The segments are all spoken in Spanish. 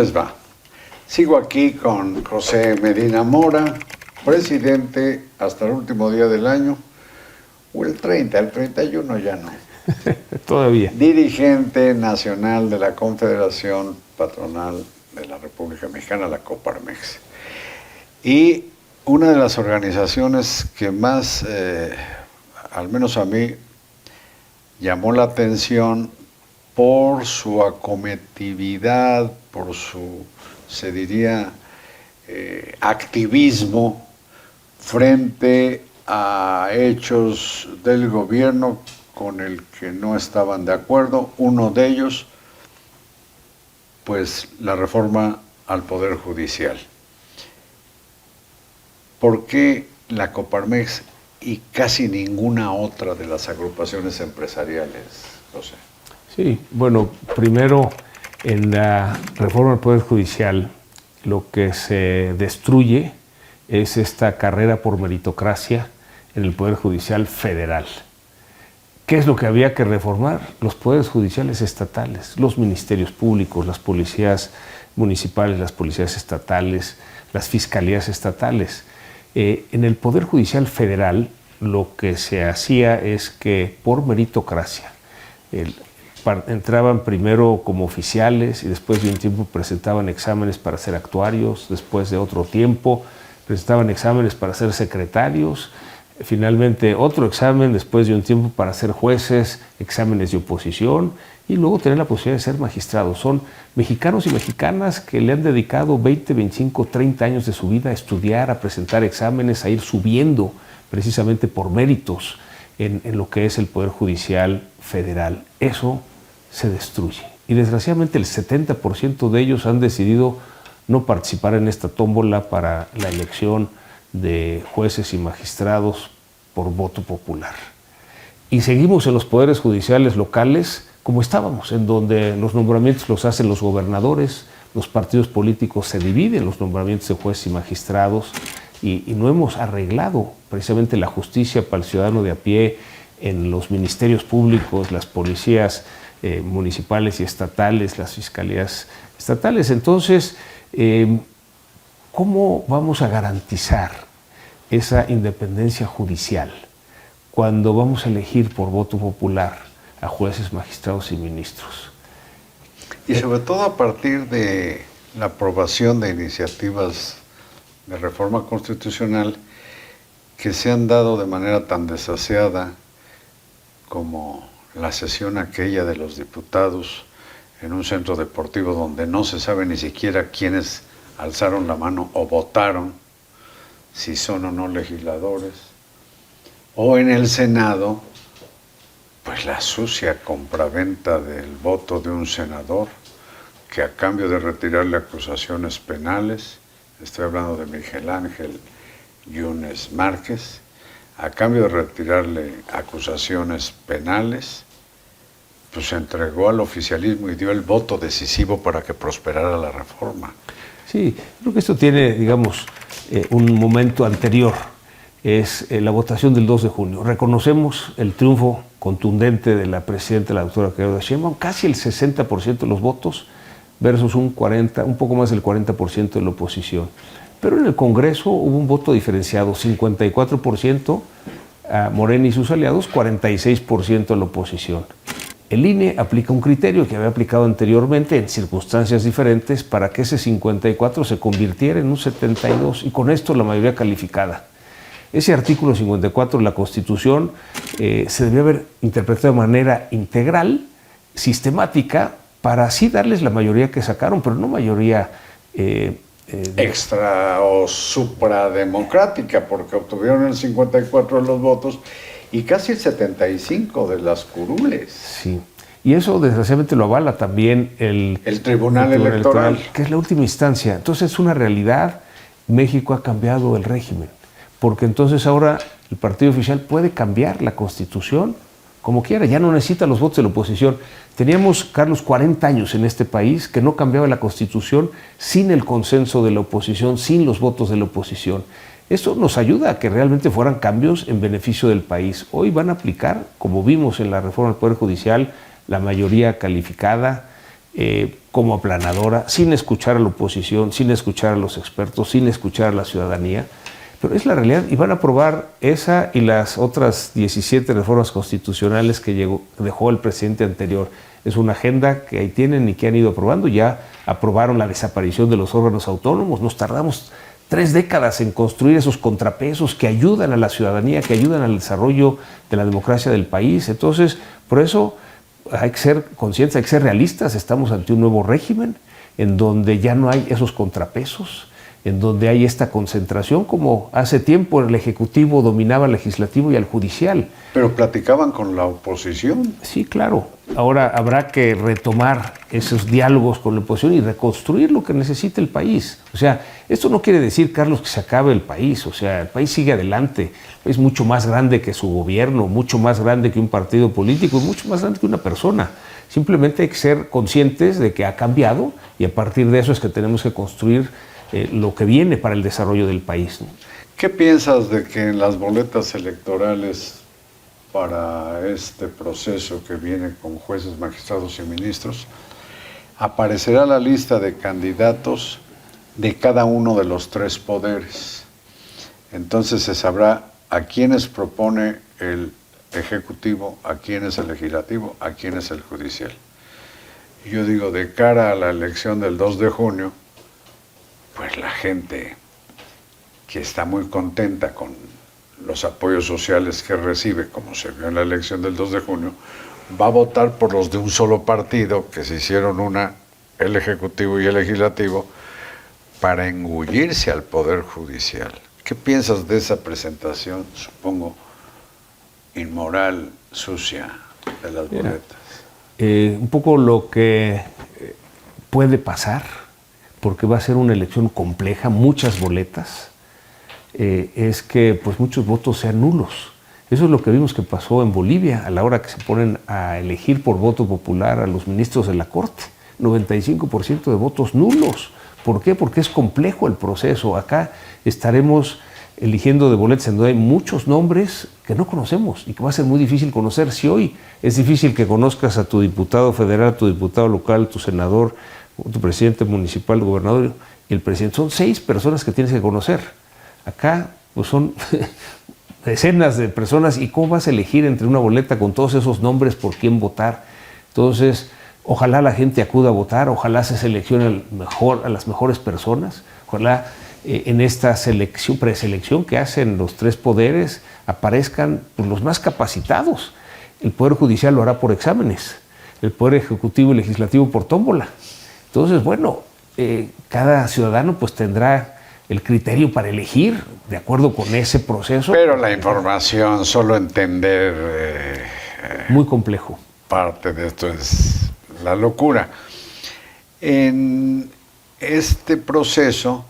les va? Sigo aquí con José Medina Mora, presidente hasta el último día del año, o el 30, el 31 ya no. Todavía. Dirigente nacional de la Confederación Patronal de la República Mexicana, la Coparmex. Y una de las organizaciones que más, al menos a mí, llamó la atención por su acometividad, por su, se diría, activismo frente a hechos del gobierno con el que no estaban de acuerdo. Uno de ellos, pues, la reforma al Poder Judicial. ¿Por qué la Coparmex y casi ninguna otra de las agrupaciones empresariales, José? Sí, bueno, primero, en la reforma del Poder Judicial, lo que se destruye es esta carrera por meritocracia en el Poder Judicial federal. ¿Qué es lo que había que reformar? Los poderes judiciales estatales, los ministerios públicos, las policías municipales, las policías estatales, las fiscalías estatales. En el Poder Judicial federal lo que se hacía es que por meritocracia entraban primero como oficiales y después de un tiempo presentaban exámenes para ser actuarios, después de otro tiempo presentaban exámenes para ser secretarios, finalmente otro examen después de un tiempo para ser jueces, exámenes de oposición y luego tener la posibilidad de ser magistrados. Son mexicanos y mexicanas que le han dedicado 20, 25, 30 años de su vida a estudiar, a presentar exámenes, a ir subiendo precisamente por méritos en lo que es el Poder Judicial federal. Eso se destruye y desgraciadamente el 70% de ellos han decidido no participar en esta tómbola para la elección de jueces y magistrados por voto popular. Y seguimos en los poderes judiciales locales como estábamos, en donde los nombramientos los hacen los gobernadores, los partidos políticos se dividen los nombramientos de jueces y magistrados y no hemos arreglado precisamente la justicia para el ciudadano de a pie en los ministerios públicos, las policías municipales y estatales, las fiscalías estatales. Entonces, ¿cómo vamos a garantizar esa independencia judicial cuando vamos a elegir por voto popular a jueces, magistrados y ministros? Y sobre todo a partir de la aprobación de iniciativas de reforma constitucional que se han dado de manera tan desaseada como la sesión aquella de los diputados en un centro deportivo donde no se sabe ni siquiera quiénes alzaron la mano o votaron, si son o no legisladores, o en el Senado, pues la sucia compraventa del voto de un senador que a cambio de retirarle acusaciones penales, estoy hablando de Miguel Ángel Yunes Márquez, a cambio de retirarle acusaciones penales, pues se entregó al oficialismo y dio el voto decisivo para que prosperara la reforma. Sí, creo que esto tiene, digamos, un momento anterior, es la votación del 2 de junio. Reconocemos el triunfo contundente de la presidenta, la doctora Claudia Sheinbaum, casi el 60% de los votos versus un poco más del 40% de la oposición. Pero en el Congreso hubo un voto diferenciado, 54% a Morena y sus aliados, 46% a la oposición. El INE aplica un criterio que había aplicado anteriormente en circunstancias diferentes para que ese 54 se convirtiera en un 72 y con esto la mayoría calificada. Ese artículo 54 de la Constitución se debió haber interpretado de manera integral, sistemática, para así darles la mayoría que sacaron, pero no mayoría extra o suprademocrática, porque obtuvieron el 54 de los votos y casi el 75 de las curules. Sí, y eso desgraciadamente lo avala también el Tribunal Electoral, que es la última instancia. Entonces es una realidad, México ha cambiado el régimen, porque entonces ahora el partido oficial puede cambiar la Constitución como quiera, ya no necesita los votos de la oposición. Teníamos, Carlos, 40 años en este país que no cambiaba la Constitución sin el consenso de la oposición, sin los votos de la oposición. Esto nos ayuda a que realmente fueran cambios en beneficio del país. Hoy van a aplicar, como vimos en la reforma del Poder Judicial, la mayoría calificada, como aplanadora, sin escuchar a la oposición, sin escuchar a los expertos, sin escuchar a la ciudadanía. Pero es la realidad, y van a aprobar esa y las otras 17 reformas constitucionales que dejó el presidente anterior. Es una agenda que ahí tienen y que han ido aprobando. Ya aprobaron la desaparición de los órganos autónomos. Nos tardamos 3 décadas en construir esos contrapesos que ayudan a la ciudadanía, que ayudan al desarrollo de la democracia del país. Entonces, por eso hay que ser conscientes, hay que ser realistas. Estamos ante un nuevo régimen en donde ya no hay esos contrapesos, en donde hay esta concentración, como hace tiempo el Ejecutivo dominaba al Legislativo y al Judicial. Pero platicaban con la oposición. Sí, claro. Ahora habrá que retomar esos diálogos con la oposición y reconstruir lo que necesita el país. O sea, esto no quiere decir, Carlos, que se acabe el país. O sea, el país sigue adelante. Es mucho más grande que su gobierno, mucho más grande que un partido político, y mucho más grande que una persona. Simplemente hay que ser conscientes de que ha cambiado, y a partir de eso es que tenemos que construir lo que viene para el desarrollo del país, ¿no? ¿Qué piensas de que en las boletas electorales para este proceso que viene con jueces, magistrados y ministros aparecerá la lista de candidatos de cada uno de los 3 poderes? Entonces se sabrá a quiénes propone el Ejecutivo, a quién es el Legislativo, a quién es el Judicial. Yo digo, de cara a la elección del 2 de junio, pues la gente que está muy contenta con los apoyos sociales que recibe, como se vio en la elección del 2 de junio, va a votar por los de un solo partido, que se hicieron el Ejecutivo y el Legislativo, para engullirse al Poder Judicial. ¿Qué piensas de esa presentación, supongo, inmoral, sucia, de las boletas? Un poco lo que puede pasar, porque va a ser una elección compleja, muchas boletas, es que pues muchos votos sean nulos. Eso es lo que vimos que pasó en Bolivia a la hora que se ponen a elegir por voto popular a los ministros de la Corte. 95% de votos nulos. ¿Por qué? Porque es complejo el proceso. Acá estaremos eligiendo de boletas en donde hay muchos nombres que no conocemos y que va a ser muy difícil conocer. Si hoy es difícil que conozcas a tu diputado federal, a tu diputado local, tu senador, tu presidente municipal, el gobernador y el presidente, son 6 personas que tienes que conocer. Acá pues son decenas de personas, y ¿cómo vas a elegir entre una boleta con todos esos nombres por quién votar? Entonces, ojalá la gente acuda a votar, ojalá se seleccione a las mejores personas, ojalá en esta preselección que hacen los 3 poderes aparezcan pues, los más capacitados. El Poder Judicial lo hará por exámenes, el Poder Ejecutivo y Legislativo por tómbola. Entonces, bueno, cada ciudadano pues tendrá el criterio para elegir de acuerdo con ese proceso. Pero la información, solo entender muy complejo. Parte de esto es la locura. En este proceso,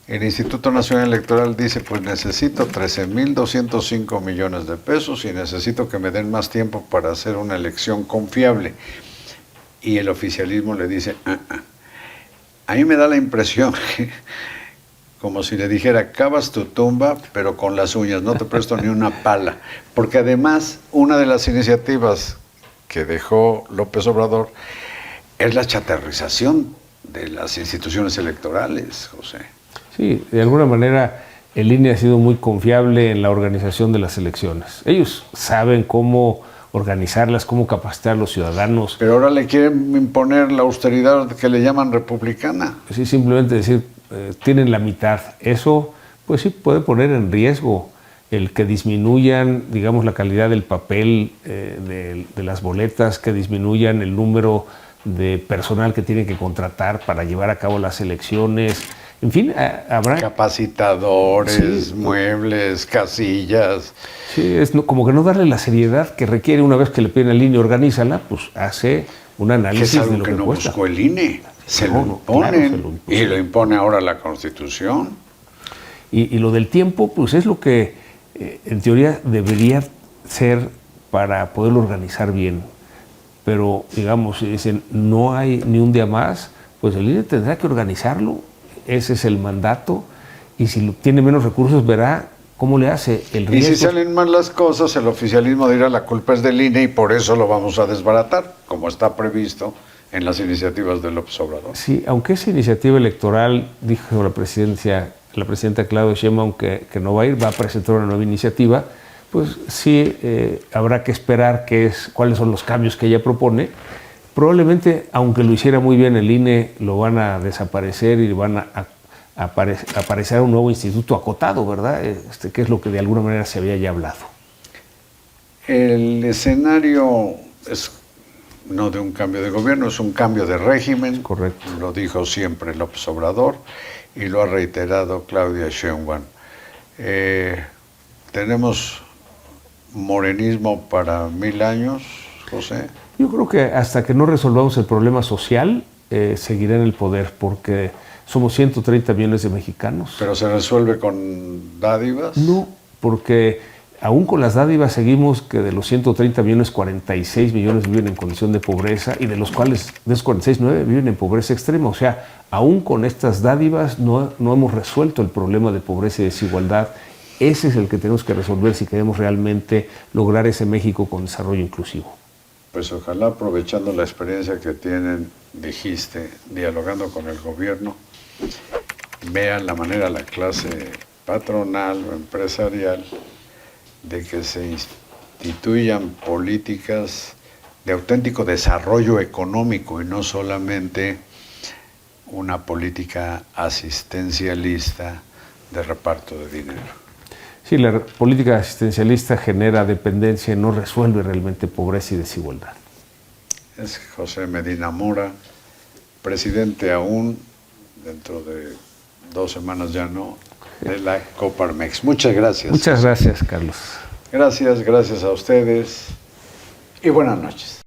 el Instituto Nacional Electoral dice, pues necesito 13,205 millones de pesos y necesito que me den más tiempo para hacer una elección confiable. Y el oficialismo le dice, A mí me da la impresión que, como si le dijera, cavas tu tumba, pero con las uñas, no te presto ni una pala. Porque además, una de las iniciativas que dejó López Obrador es la chatarrización de las instituciones electorales, José. Sí, de alguna manera el INE ha sido muy confiable en la organización de las elecciones. Ellos saben cómo organizarlas, cómo capacitar a los ciudadanos. Pero ahora le quieren imponer la austeridad que le llaman republicana. Sí, simplemente decir, tienen la mitad. Eso, pues sí, puede poner en riesgo el que disminuyan, digamos, la calidad del papel de las boletas, que disminuyan el número de personal que tienen que contratar para llevar a cabo las elecciones. En fin, habrá... Capacitadores, sí, muebles, casillas. Sí, es como que no darle la seriedad que requiere. Una vez que le piden al INE, organízala, pues hace un análisis de lo que no cuesta. Buscó el INE, se lo imponen, y lo impone ahora la Constitución. Y lo del tiempo, pues es lo que en teoría debería ser para poderlo organizar bien. Pero, digamos, si dicen no hay ni un día más, pues el INE tendrá que organizarlo. Ese es el mandato, y si tiene menos recursos verá cómo le hace el riesgo. Y si salen mal las cosas, el oficialismo dirá la culpa es del INE y por eso lo vamos a desbaratar, como está previsto en las iniciativas de López Obrador. Sí, aunque esa iniciativa electoral, dijo la presidenta Claudia Sheinbaum que no va a ir, va a presentar una nueva iniciativa, pues sí habrá que esperar cuáles son los cambios que ella propone. Probablemente, aunque lo hiciera muy bien el INE, lo van a desaparecer y van a aparecer un nuevo instituto acotado, ¿verdad? Que es lo que de alguna manera se había ya hablado. El escenario es no de un cambio de gobierno, es un cambio de régimen. Correcto. Lo dijo siempre López Obrador y lo ha reiterado Claudia Sheinbaum. Tenemos morenismo para 1000 años, José. Yo creo que hasta que no resolvamos el problema social, seguirá en el poder, porque somos 130 millones de mexicanos. ¿Pero se resuelve con dádivas? No, porque aún con las dádivas seguimos que de los 130 millones, 46 millones viven en condición de pobreza, y de los cuales, de esos 46, 9 viven en pobreza extrema. O sea, aún con estas dádivas no hemos resuelto el problema de pobreza y desigualdad. Ese es el que tenemos que resolver si queremos realmente lograr ese México con desarrollo inclusivo. Pues ojalá, aprovechando la experiencia que tienen, dijiste, dialogando con el gobierno, vean la manera la clase patronal o empresarial de que se instituyan políticas de auténtico desarrollo económico y no solamente una política asistencialista de reparto de dinero. Sí, la política asistencialista genera dependencia y no resuelve realmente pobreza y desigualdad. Es José Medina Mora, presidente aún, dentro de 2 semanas ya no, de la Coparmex. Muchas gracias. Muchas gracias, Carlos. Gracias a ustedes y buenas noches.